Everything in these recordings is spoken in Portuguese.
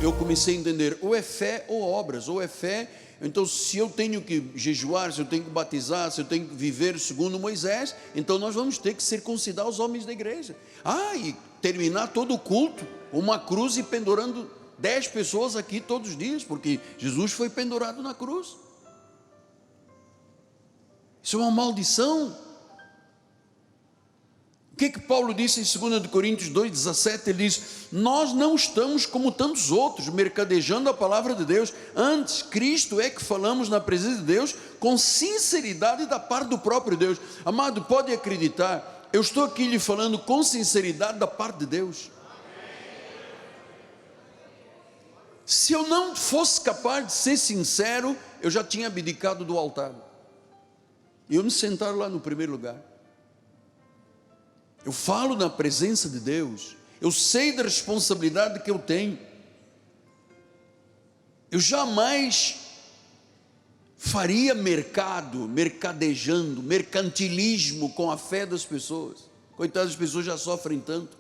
eu comecei a entender, ou é fé ou obras, ou é fé. Então, se eu tenho que jejuar, se eu tenho que batizar, se eu tenho que viver segundo Moisés, então nós vamos ter que circuncidar os homens da igreja. E terminar todo o culto, uma cruz e pendurando 10 pessoas aqui todos os dias, porque Jesus foi pendurado na cruz. Isso é uma maldição. O que Paulo disse em 2 Coríntios 2,17? Ele diz: nós não estamos como tantos outros, mercadejando a palavra de Deus. Antes, Cristo é que falamos na presença de Deus, com sinceridade da parte do próprio Deus. Amado, pode acreditar, eu estou aqui lhe falando com sinceridade da parte de Deus. Se eu não fosse capaz de ser sincero, eu já tinha abdicado do altar. E eu me sentar lá no primeiro lugar. Eu falo na presença de Deus, eu sei da responsabilidade que eu tenho. Eu jamais faria mercadejando, mercantilismo com a fé das pessoas. Coitadas, as pessoas já sofrem tanto.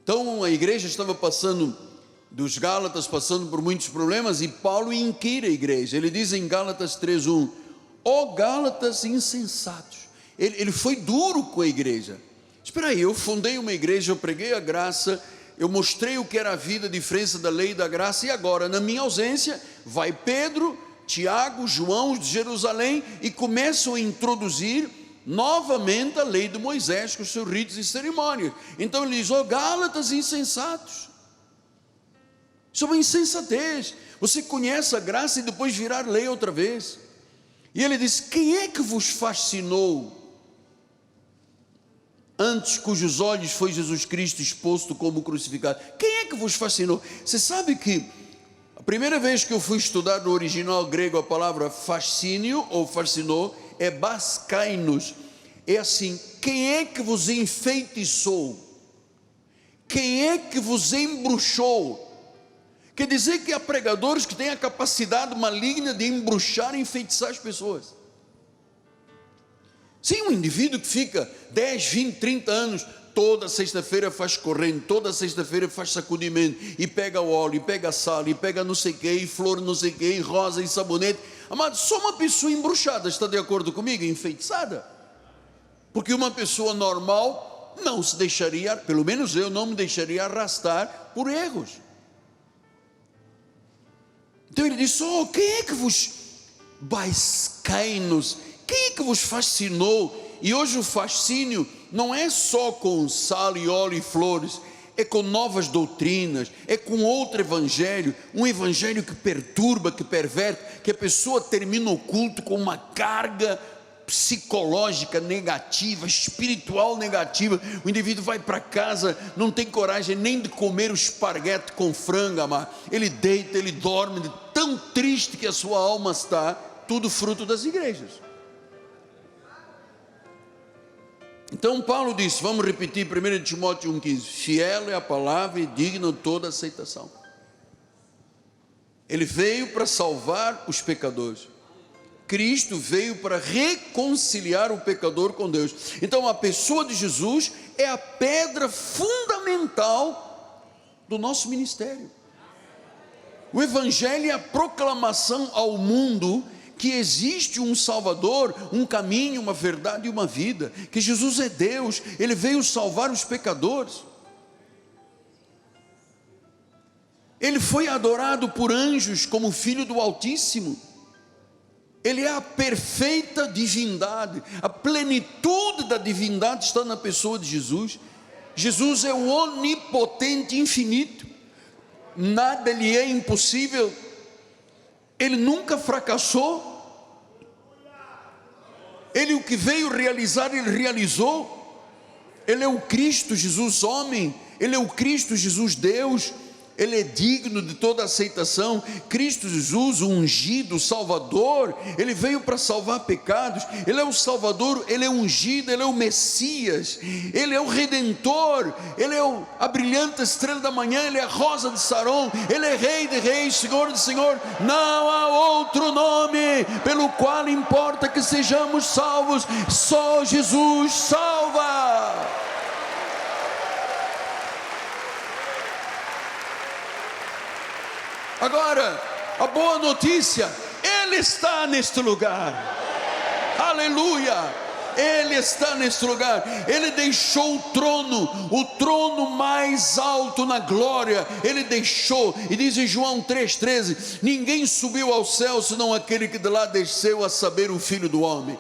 Então a igreja estava passando, dos Gálatas, passando por muitos problemas, e Paulo inquire a igreja. Ele diz em Gálatas 3:1: ó Gálatas insensatos. Ele foi duro com a igreja. Espera aí, eu fundei uma igreja, eu preguei a graça, eu mostrei o que era a vida, a diferença da lei e da graça, e agora, na minha ausência, vai Pedro, Tiago, João de Jerusalém, e começam a introduzir novamente a lei de Moisés, com os seus ritos e cerimônias. Então ele diz: ó Gálatas insensatos, isso é uma insensatez. Você conhece a graça e depois virar lei outra vez. E ele diz: quem é que vos fascinou? Antes cujos olhos foi Jesus Cristo exposto como crucificado. Quem é que vos fascinou? Você sabe que a primeira vez que eu fui estudar no original grego a palavra fascínio ou fascinou é baskainos. É assim: quem é que vos enfeitiçou? Quem é que vos embruxou? Quer dizer que há pregadores que têm a capacidade maligna de embruxar e enfeitiçar as pessoas. Sim, um indivíduo que fica 10, 20, 30 anos, toda sexta-feira faz corrente, toda sexta-feira faz sacudimento, e pega o óleo, e pega sal, e pega não sei o que, e flor não sei o que, e rosa, e sabonete. Amado, só uma pessoa embruxada está de acordo comigo? Enfeitiçada. Porque uma pessoa normal não se deixaria, pelo menos eu não me deixaria arrastar por erros. Então ele disse: oh, quem é que vos baiscainos? Quem é que vos fascinou? E hoje o fascínio não é só com sal e óleo e flores, é com novas doutrinas, é com outro evangelho, um evangelho que perturba, que perverte, que a pessoa termina o culto com uma carga psicológica negativa, espiritual negativa. O indivíduo vai para casa, não tem coragem nem de comer o esparguete com frango, amado. Ele deita, ele dorme, de tão triste que a sua alma está. Tudo fruto das igrejas. Então Paulo disse, vamos repetir 1 Timóteo 1,15: fiel é a palavra e digna de toda aceitação. Ele veio para salvar os pecadores. Cristo veio para reconciliar o pecador com Deus. Então a pessoa de Jesus é a pedra fundamental do nosso ministério. O evangelho é a proclamação ao mundo que existe um Salvador, um caminho, uma verdade e uma vida, que Jesus é Deus, Ele veio salvar os pecadores. Ele foi adorado por anjos como Filho do Altíssimo. Ele é a perfeita divindade, a plenitude da divindade está na pessoa de Jesus. Jesus é o onipotente infinito, nada lhe é impossível. Ele nunca fracassou. Ele, o que veio realizar, Ele realizou. Ele é o Cristo Jesus homem, Ele é o Cristo Jesus Deus. Ele é digno de toda aceitação. Cristo Jesus, o ungido, o Salvador, Ele veio para salvar pecados. Ele é o Salvador, Ele é o ungido, Ele é o Messias, Ele é o Redentor, Ele é a brilhante estrela da manhã, Ele é a rosa de Saron, Ele é Rei de reis, Senhor de senhor. Não há outro nome pelo qual importa que sejamos salvos. Só Jesus salva. Agora, a boa notícia, Ele está neste lugar. Aleluia! Ele está neste lugar. Ele deixou o trono mais alto na glória. Ele deixou, e diz em João 3,13: ninguém subiu ao céu senão aquele que de lá desceu, a saber, o Filho do Homem.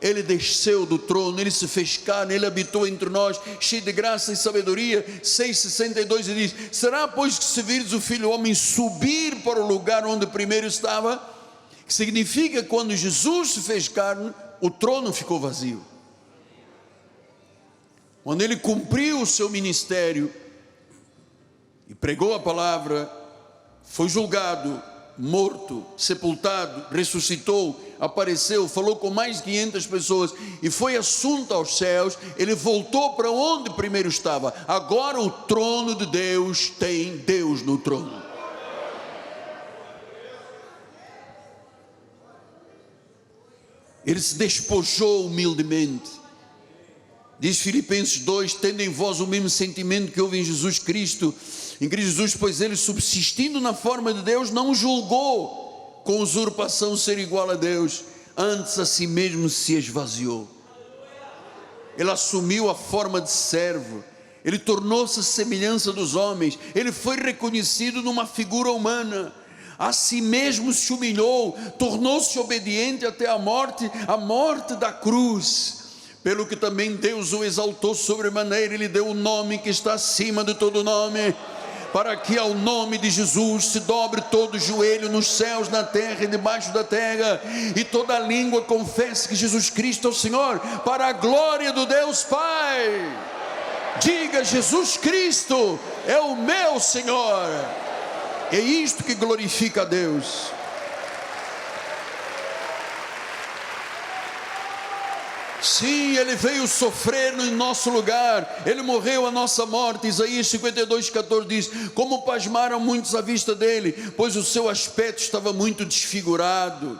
Ele desceu do trono, Ele se fez carne, Ele habitou entre nós, cheio de graça e sabedoria. 6,62 e diz: será pois que se vires o Filho do Homem subir para o lugar onde primeiro estava? Que significa que quando Jesus se fez carne, o trono ficou vazio. Quando Ele cumpriu o seu ministério e pregou a palavra, foi julgado, morto, sepultado, ressuscitou, apareceu, falou com mais de 500 pessoas e foi assunto aos céus. Ele voltou para onde primeiro estava. Agora o trono de Deus tem Deus no trono. Ele se despojou humildemente. Diz Filipenses 2: tendo em vós o mesmo sentimento que houve em Jesus Cristo. Em Cristo Jesus, pois Ele, subsistindo na forma de Deus, não julgou com usurpação ser igual a Deus, antes a si mesmo se esvaziou. Ele assumiu a forma de servo. Ele tornou-se a semelhança dos homens. Ele foi reconhecido numa figura humana. A si mesmo se humilhou, tornou-se obediente até a morte da cruz. Pelo que também Deus o exaltou sobremaneira, Ele deu o nome que está acima de todo nome, para que ao nome de Jesus se dobre todo o joelho nos céus, na terra e debaixo da terra, e toda língua confesse que Jesus Cristo é o Senhor, para a glória do Deus Pai. Diga: Jesus Cristo é o meu Senhor. É isto que glorifica a Deus. Sim, Ele veio sofrer no nosso lugar. Ele morreu a nossa morte. Isaías 52,14 diz: como pasmaram muitos à vista dele, pois o seu aspecto estava muito desfigurado.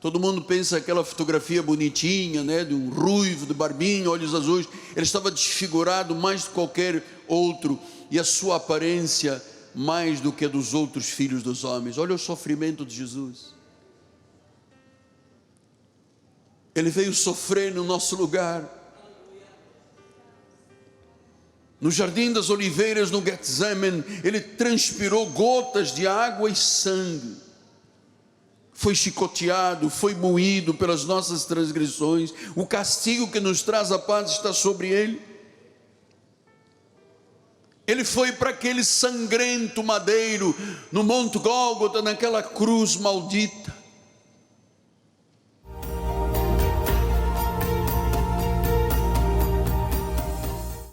Todo mundo pensa aquela fotografia bonitinha, né, de um ruivo, de barbinha, olhos azuis. Ele estava desfigurado mais do que qualquer outro, e a sua aparência mais do que a dos outros filhos dos homens. Olha o sofrimento de Jesus. Ele veio sofrer no nosso lugar. No Jardim das Oliveiras, no Getsemane, Ele transpirou gotas de água e sangue. Foi chicoteado, foi moído pelas nossas transgressões. O castigo que nos traz a paz está sobre Ele. Ele foi para aquele sangrento madeiro, no Monte Gólgota, naquela cruz maldita.